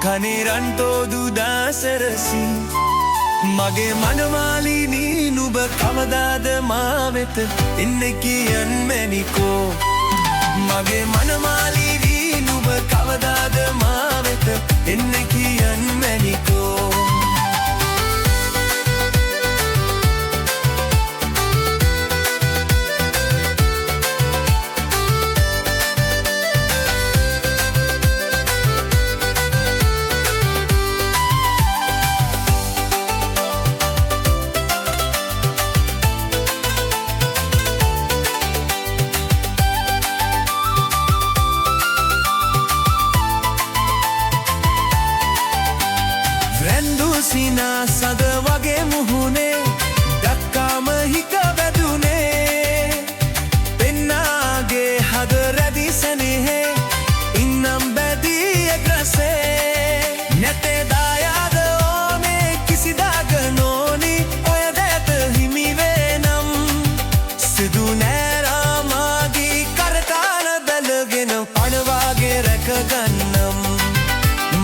කනේ රන්තෝදු දාසරසි මගේ මනමාලිනී නුඹ කවදාද මා වෙත එන්නේ කියන් මැනිකෝ මගේ මනමාලිනී නුඹ කවදාද මා වෙත එන්නේ කියන් මැනිකෝ සිනා සද වගේ මුහුණේ දක්කාම හික වැදුනේ පෙන්නාගේ හද රැදි සැනෙහේ ඉන්නම් බැදී එක්රසේ නැතේ දායාද ඕනේ කිසිදාක නෝනි ඔය දැත හිමිවේ නම් සිදු නෑරාමාගේ කරකාන බැලගෙන පණවාගේ රැකගන්නම්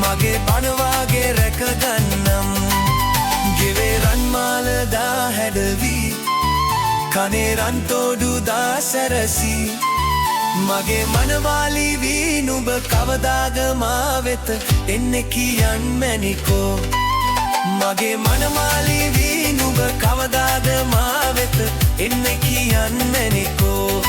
මගේ පණවාගේ රැකගන්නම් රන්මාලදා හැඩවී කනේ රන්තෝඩු දාසැරසි මගේ මනවාලි වී නුඹ කවදාද මා වෙත එන්නේ කියන් මැනිකෝ මගේ මනමාලි වී නුඹ කවදාද මා වෙත එන්නේ කියන් මැනිකෝ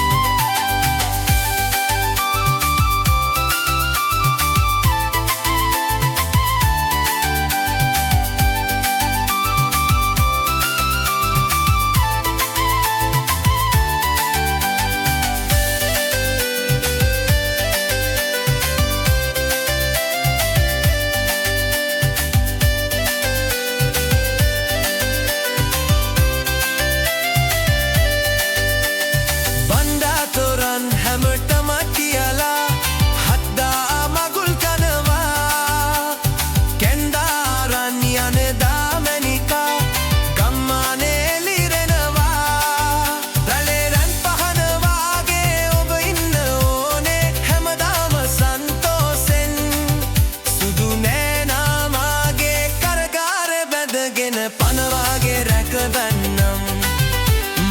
පනවාගේ රැකගන්නම්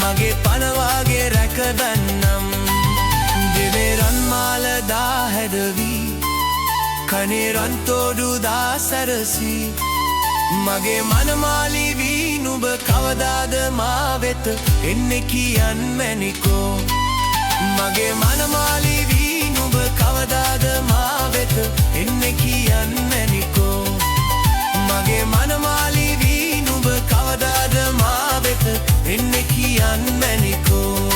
මගේ පනවාගේ රැකගන්නම් ගෙවේ රන්මාලදා හැඩවී කනේ රන්තෝඩු දාසැරසි මගේ මනමාලි වී නුඹ කවදාද මා වෙත එන්නේ කියන් මැනිකෝ මගේ මනමාලි වී නුඹ කවදාද මා වෙත එන්නේ කියන් මැනිකෝ මගේ මනමාලි වී නුඹ කවදාද මා වෙත එන්නේ කියන් මැනිකෝ